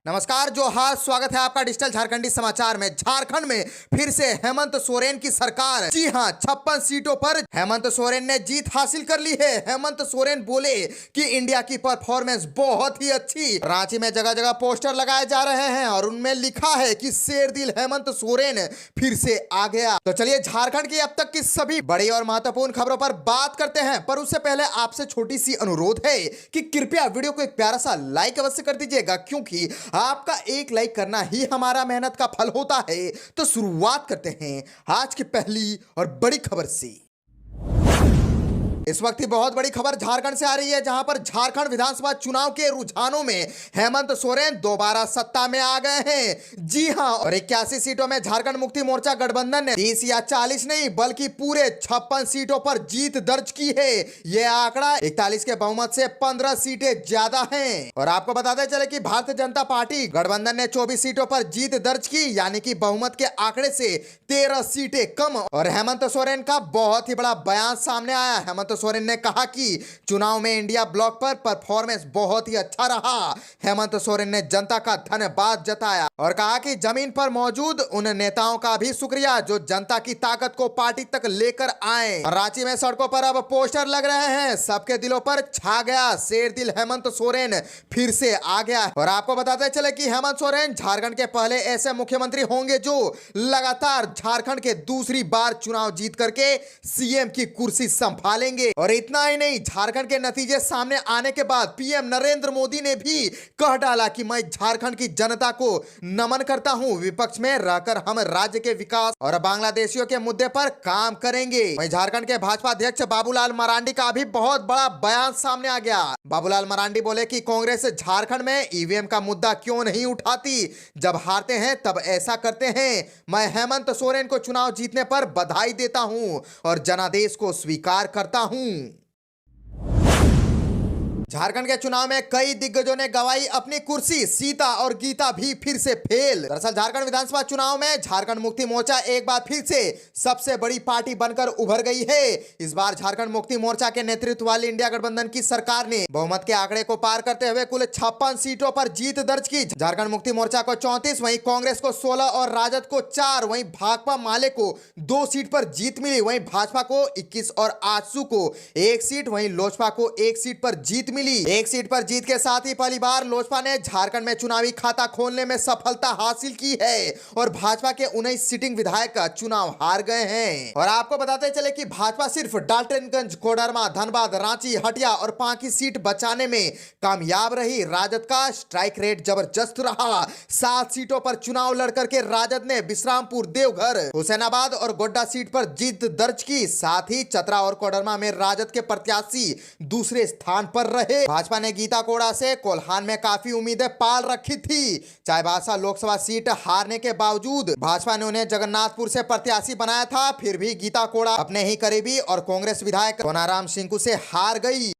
नमस्कार, जोहार, स्वागत है आपका डिजिटल झारखंडी समाचार में। झारखंड में फिर से हेमंत सोरेन की सरकार। जी हां, 56 सीटों पर हेमंत सोरेन ने जीत हासिल कर ली है। हेमंत सोरेन बोले कि इंडिया की परफॉर्मेंस बहुत ही अच्छी। रांची में जगह जगह पोस्टर लगाए जा रहे हैं और उनमें लिखा है कि शेरदिल हेमंत सोरेन फिर से आ गया। तो चलिए झारखंड की अब तक की सभी बड़ी और महत्वपूर्ण खबरों पर बात करते हैं, पर उससे पहले आपसे छोटी सी अनुरोध है कि कृपया वीडियो को एक प्यारा सा लाइक अवश्य कर दीजिएगा, क्योंकि आपका एक लाइक करना ही हमारा मेहनत का फल होता है। तो शुरुआत करते हैं आज की पहली और बड़ी खबर से। इस वक्त की बहुत बड़ी खबर झारखंड से आ रही है, जहां पर झारखंड विधानसभा चुनाव के रुझानों में हेमंत सोरेन दोबारा सत्ता में आ गए हैं। जी हां, और 81 सीटों में झारखंड मुक्ति मोर्चा गठबंधन ने 30 या 40 नहीं बल्कि पूरे 56 सीटों पर जीत दर्ज की है। यह आंकड़ा 41 के बहुमत से 15 सीटें ज्यादा हैं। और आपको बताते चले कि भारतीय जनता पार्टी गठबंधन ने 24 सीटों पर जीत दर्ज की, यानी कि बहुमत के आंकड़े से 13 सीटें कम। और हेमंत सोरेन का बहुत ही बड़ा बयान सामने आया। हेमंत सोरेन ने कहा कि चुनाव में इंडिया ब्लॉक पर परफॉर्मेंस बहुत ही अच्छा रहा। हेमंत सोरेन ने जनता का धन्यवाद जताया और कहा कि जमीन पर मौजूद उन नेताओं का भी शुक्रिया जो जनता की ताकत को पार्टी तक लेकर आए। रांची में सड़कों पर अब पोस्टर लग रहे हैं, सबके दिलों पर छा गया शेरदिल हेमंत सोरेन फिर से आ गया। और आपको बताते चले कि हेमंत सोरेन झारखंड के पहले ऐसे मुख्यमंत्री होंगे जो लगातार झारखंड के दूसरी बार चुनाव जीत करके सीएम की कुर्सी संभालेंगे। और इतना ही नहीं, झारखंड के नतीजे सामने आने के बाद पीएम नरेंद्र मोदी ने भी कह डाला कि मैं झारखंड की जनता को नमन करता हूं, विपक्ष में रहकर हम राज्य के विकास और बांग्लादेशियों के मुद्दे पर काम करेंगे। वहीं झारखंड के भाजपा अध्यक्ष बाबूलाल मरांडी का भी बहुत बड़ा बयान सामने आ गया। बाबूलाल मरांडी बोले कि कांग्रेस झारखंड में ईवीएम का मुद्दा क्यों नहीं उठाती, जब हारते हैं तब ऐसा करते हैं। मैं हेमंत सोरेन को चुनाव जीतने पर बधाई देता हूं और जनादेश को स्वीकार करता हूं। झारखंड के चुनाव में कई दिग्गजों ने गंवाई अपनी कुर्सी, सीता और गीता भी फिर से फेल। दरअसल झारखंड विधानसभा चुनाव में झारखंड मुक्ति मोर्चा एक बार फिर से सबसे बड़ी पार्टी बनकर उभर गई है। इस बार झारखंड मुक्ति मोर्चा के नेतृत्व वाली इंडिया गठबंधन की सरकार ने बहुमत के आंकड़े को पार करते हुए कुल 56 सीटों पर जीत दर्ज की। झारखंड मुक्ति मोर्चा को 34, वहीं कांग्रेस को 16 और राजद को 4, वहीं भाकपा माले को 2 सीट पर जीत मिली। वहीं भाजपा को 21 और आजसू को 1 सीट, वहीं लोजपा को 1 सीट पर जीत मिली। 1 सीट पर जीत के साथ ही पहली बार लोजपा ने झारखंड में चुनावी खाता खोलने में सफलता हासिल की है और भाजपा के 19 सिटिंग विधायक चुनाव हार गए हैं। और आपको बताते चले कि भाजपा सिर्फ डाल्टनगंज, कोडरमा, धनबाद, रांची, हटिया और पांकी सीट बचाने में कामयाब रही। राजद का स्ट्राइक रेट जबरदस्त रहा। 7 सीटों पर चुनाव लड़कर के राजद ने बिश्रामपुर, देवघर, हुसैनाबाद और गोड्डा सीट पर जीत दर्ज की। साथ ही चतरा और कोडरमा में राजद के प्रत्याशी दूसरे स्थान पर रहे। भाजपा ने गीताकोड़ा से कोल्हान में काफी उम्मीदें पाल रखी थी। चाईबासा लोकसभा सीट हारने के बावजूद भाजपा ने उन्हें जगन्नाथपुर से प्रत्याशी बनाया था, फिर भी गीताकोड़ा अपने ही करीबी और कांग्रेस विधायक कोनाराम सिंकू से हार गई।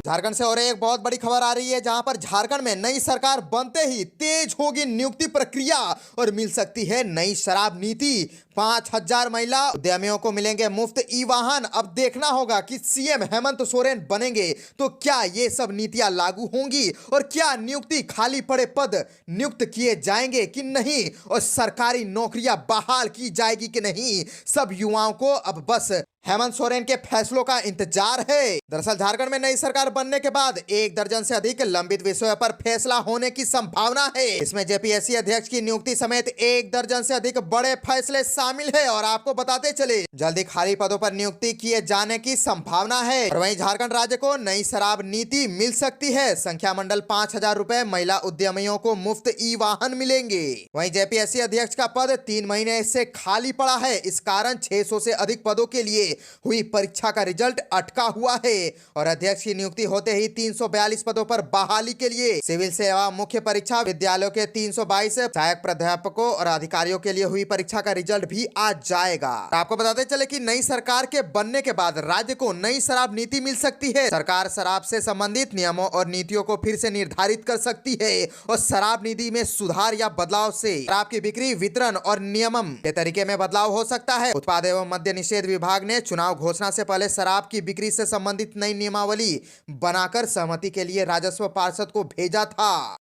झारखंड से और एक बहुत बड़ी खबर आ रही है, जहां पर झारखंड में नई सरकार बनते ही तेज होगी नियुक्ति प्रक्रिया और मिल सकती है नई शराब नीति। 5000 महिला उद्यमियों को मिलेंगे मुफ्त ई वाहन। अब देखना होगा कि सीएम हेमंत सोरेन बनेंगे तो क्या ये सब नीतियां लागू होंगी और क्या नियुक्ति खाली पड़े पद नियुक्त किए जाएंगे कि नहीं, और सरकारी नौकरियां बहाल की जाएगी कि नहीं। सब युवाओं को अब बस हेमंत सोरेन के फैसलों का इंतजार है। दरअसल झारखंड में नई सरकार बनने के बाद 1 दर्जन से अधिक लंबित विषयों पर फैसला होने की संभावना है। इसमें जेपीएससी अध्यक्ष की नियुक्ति समेत 1 दर्जन से अधिक बड़े फैसले शामिल है। और आपको बताते चले जल्दी खाली पदों पर नियुक्ति किए जाने की संभावना है। और वहीं झारखंड राज्य को नई शराब नीति मिल सकती है। संख्या मंडल 5000 रुपए, महिला उद्यमियों को मुफ्त ई वाहन मिलेंगे। वहीं जेपीएससी अध्यक्ष का पद 3 महीने से खाली पड़ा है। इस कारण 600 से अधिक पदों के लिए हुई परीक्षा का रिजल्ट अटका हुआ है। और अध्यक्ष की नियुक्ति होते ही 342 पदों पर बहाली के लिए सिविल सेवा मुख्य परीक्षा, विद्यालयों के 322 सहायक प्राध्यापकों और अधिकारियों के लिए हुई परीक्षा का रिजल्ट भी आ जाएगा। आपको बताते चले कि नई सरकार के बनने के बाद राज्य को नई शराब नीति मिल सकती है। सरकार शराब से संबंधित नियमों और नीतियों को फिर से निर्धारित कर सकती है और शराब नीति में सुधार या बदलाव से शराब की बिक्री, वितरण और नियमन के तरीके में बदलाव हो सकता है। उत्पाद एवं मद्य निषेध विभाग ने चुनाव घोषणा से पहले शराब की बिक्री से संबंधित नई नियमावली बनाकर सहमति के लिए राजस्व पार्षद को भेजा था।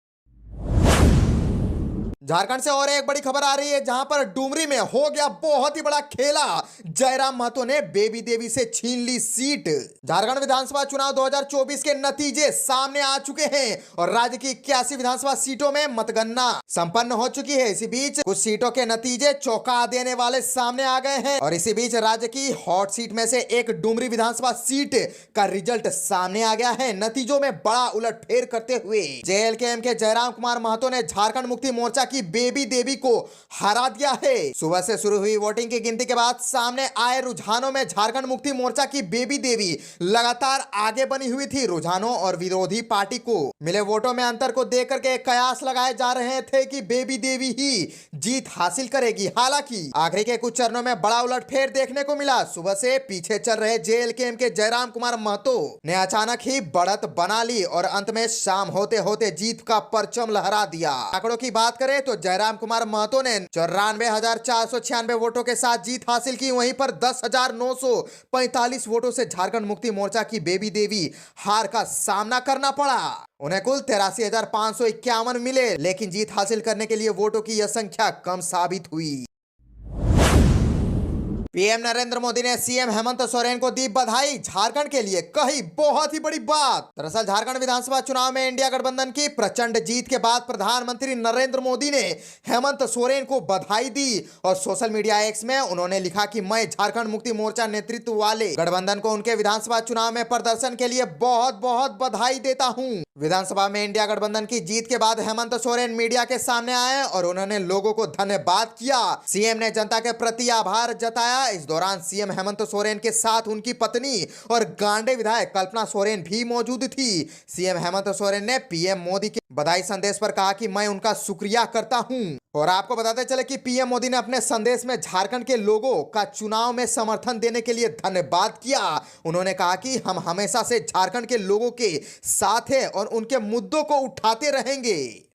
झारखंड से और एक बड़ी खबर आ रही है, जहां पर डुमरी में हो गया बहुत ही बड़ा खेला। जयराम महतो ने बेबी देवी से छीन ली सीट। झारखंड विधानसभा चुनाव 2024 के नतीजे सामने आ चुके हैं और राज्य की 81 विधानसभा सीटों में मतगणना संपन्न हो चुकी है। इसी बीच कुछ सीटों के नतीजे चौंका देने वाले सामने आ गए हैं और इसी बीच राज्य की हॉट सीट में से एक डुमरी विधानसभा सीट का रिजल्ट सामने आ गया है। नतीजों में बड़ा उलटफेर करते हुए जेएलकेएम के जयराम कुमार महतो ने झारखंड मुक्ति मोर्चा की बेबी देवी को हरा दिया है। सुबह से शुरू हुई वोटिंग की गिनती के बाद सामने आए रुझानों में झारखंड मुक्ति मोर्चा की बेबी देवी लगातार आगे बनी हुई थी। रुझानों और विरोधी पार्टी को मिले वोटों में अंतर को देख करके कयास लगाए जा रहे थे कि बेबी देवी ही जीत हासिल करेगी। हालांकि आखिरी के कुछ चरणों में बड़ा उलटफेर देखने को मिला। सुबह से पीछे चल रहे जेएलकेएम के जयराम कुमार महतो ने अचानक ही बढ़त बना ली और अंत में शाम होते होते जीत का परचम लहरा दिया। आंकड़ों की बात करें तो जयराम कुमार महतो ने 94,496 वोटों के साथ जीत हासिल की। वहीं पर 10,945 वोटों से झारखंड मुक्ति मोर्चा की बेबी देवी हार का सामना करना पड़ा। उन्हें कुल 83,551 मिले, लेकिन जीत हासिल करने के लिए वोटों की यह संख्या कम साबित हुई। पीएम नरेंद्र मोदी ने सीएम हेमंत सोरेन को दी बधाई। झारखंड के लिए कही बहुत ही बड़ी बात। दरअसल झारखंड विधानसभा चुनाव में इंडिया गठबंधन की प्रचंड जीत के बाद प्रधानमंत्री नरेंद्र मोदी ने हेमंत सोरेन को बधाई दी और सोशल मीडिया एक्स में उन्होंने लिखा कि मैं झारखंड मुक्ति मोर्चा नेतृत्व वाले गठबंधन को उनके विधानसभा चुनाव में प्रदर्शन के लिए बहुत बहुत बधाई देता हूँ। विधानसभा में इंडिया गठबंधन की जीत के बाद हेमंत सोरेन मीडिया के सामने आए और उन्होंने लोगों को धन्यवाद किया। सीएम ने जनता के प्रति आभार जताया। इस दौरान सीएम हेमंत सोरेन के साथ उनकी पत्नी और गांडे विधायक कल्पना सोरेन भी मौजूद थी। सीएम हेमंत सोरेन ने पीएम मोदी के बधाई संदेश पर कहा कि मैं उनका शुक्रिया करता हूं। और आपको बताते चले कि पीएम मोदी ने अपने संदेश में झारखंड के लोगों का चुनाव में समर्थन देने के लिए धन्यवाद किया। उन्होंने कहा कि हम हमेशा से झारखंड के लोगों के साथ हैं और उनके मुद्दों को उठाते रहेंगे।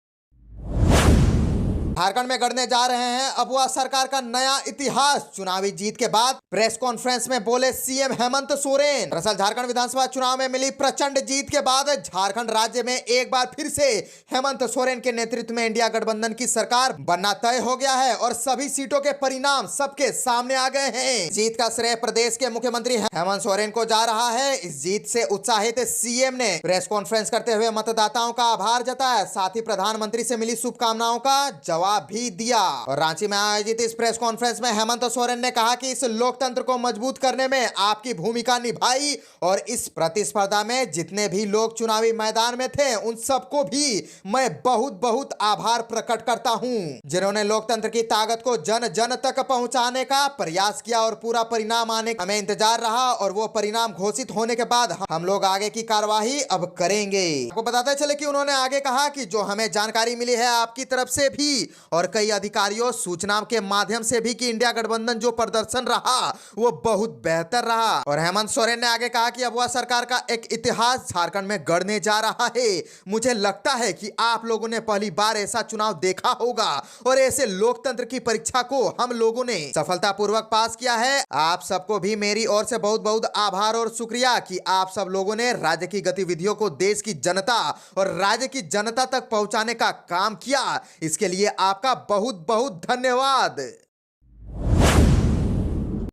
झारखंड में गढ़ने जा रहे हैं अबुआ सरकार का नया इतिहास। चुनावी जीत के बाद प्रेस कॉन्फ्रेंस में बोले सीएम हेमंत सोरेन। दरअसल झारखंड विधानसभा चुनाव में मिली प्रचंड जीत के बाद झारखंड राज्य में एक बार फिर से हेमंत सोरेन के नेतृत्व में इंडिया गठबंधन की सरकार बनना तय हो गया है और सभी सीटों के परिणाम सबके सामने आ गए हैं। जीत का श्रेय प्रदेश के मुख्यमंत्री हेमंत सोरेन को जा रहा है। इस जीत से उत्साहित सीएम ने प्रेस कॉन्फ्रेंस करते हुए मतदाताओं का आभार जताया, साथ ही प्रधानमंत्री से मिली शुभकामनाओं का जवाब भी दिया। और रांची में आयोजित इस प्रेस कॉन्फ्रेंस में हेमंत सोरेन ने कहा कि इस लोकतंत्र को मजबूत करने में आपकी भूमिका निभाई और इस प्रतिस्पर्धा में जितने भी लोग चुनावी मैदान में थे उन सबको भी मैं बहुत बहुत आभार प्रकट करता हूं, जिन्होंने लोकतंत्र की ताकत को जन जन तक पहुंचाने का प्रयास किया और पूरा परिणाम आने का हमें इंतजार रहा और वो परिणाम घोषित होने के बाद हम लोग आगे की कार्यवाही अब करेंगे। आपको बताते चले कि उन्होंने आगे कहा कि जो हमें जानकारी मिली है आपकी तरफ से भी और कई अधिकारियों सूचना के माध्यम से भी कि इंडिया गठबंधन जो प्रदर्शन रहा वो बहुत बेहतर रहा। और हेमंत सोरेन ने आगे कहा कि अबुआ सरकार का एक इतिहास झारखंड में गढ़ने जा रहा है। मुझे लगता है कि आप लोगों ने पहली बार ऐसा चुनाव देखा होगा और ऐसे लोकतंत्र की परीक्षा को हम लोगों ने सफलतापूर्वक पास किया है। आप सबको भी मेरी ओर से बहुत बहुत आभार और शुक्रिया कि आप सब लोगों ने राज्य की गतिविधियों को देश की जनता और राज्य की जनता तक पहुंचाने का काम किया। इसके लिए आपका बहुत बहुत धन्यवाद।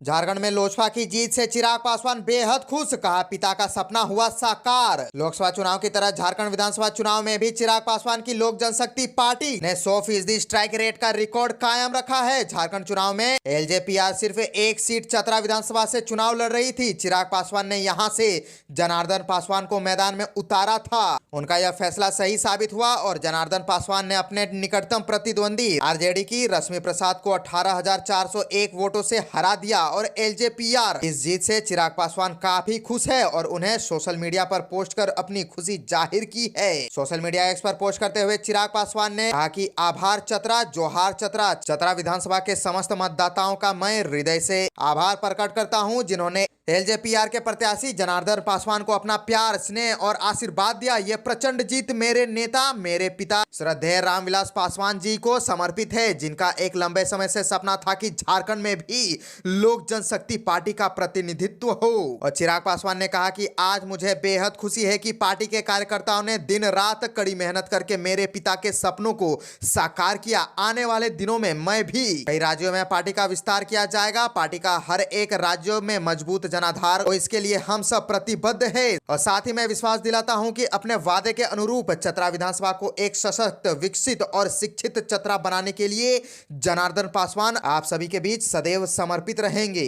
झारखंड में लोजपा की जीत से चिराग पासवान बेहद खुश, कहा पिता का सपना हुआ साकार। लोकसभा चुनाव की तरह झारखंड विधानसभा चुनाव में भी चिराग पासवान की लोक जनशक्ति पार्टी ने 100% स्ट्राइक रेट का रिकॉर्ड कायम रखा है। झारखंड चुनाव में एलजेपीआर सिर्फ एक सीट चतरा विधानसभा से चुनाव लड़ रही थी। चिराग पासवान ने यहां से जनार्दन पासवान को मैदान में उतारा था। उनका यह फैसला सही साबित हुआ और जनार्दन पासवान ने अपने निकटतम प्रतिद्वंदी आरजेडी की रश्मि प्रसाद को 18,401 वोटों से हरा दिया और एलजेपीआर इस जीत से चिराग पासवान काफी खुश है और उन्हें सोशल मीडिया पर पोस्ट कर अपनी खुशी जाहिर की है। सोशल मीडिया एक्स पर पोस्ट करते हुए चिराग पासवान ने कहा कि आभार चतरा, जोहार चतरा। चतरा विधानसभा के समस्त मतदाताओं का मैं हृदय से आभार प्रकट करता हूं, जिन्होंने एलजेपीआर के प्रत्याशी जनार्दन पासवान को अपना प्यार, स्नेह और आशीर्वाद दिया। ये प्रचंड जीत मेरे नेता, मेरे पिता श्रद्धेय रामविलास पासवान जी को समर्पित है, जिनका एक लंबे समय से सपना था कि झारखंड में भी लोक जनशक्ति पार्टी का प्रतिनिधित्व हो। और चिराग पासवान ने कहा कि आज मुझे बेहद खुशी है कि पार्टी के कार्यकर्ताओं ने दिन रात कड़ी मेहनत करके मेरे पिता के सपनों को साकार किया। आने वाले दिनों में मैं भी कई राज्यों में पार्टी का विस्तार किया जाएगा। पार्टी का हर एक राज्यों में मजबूत जनाधार और इसके लिए हम सब प्रतिबद्ध है। और साथ ही मैं विश्वास दिलाता हूं कि अपने वादे के अनुरूप चतरा विधानसभा को एक सशक्त, विकसित और शिक्षित चतरा बनाने के लिए जनार्दन पासवान आप सभी के बीच सदैव समर्पित रहेंगे।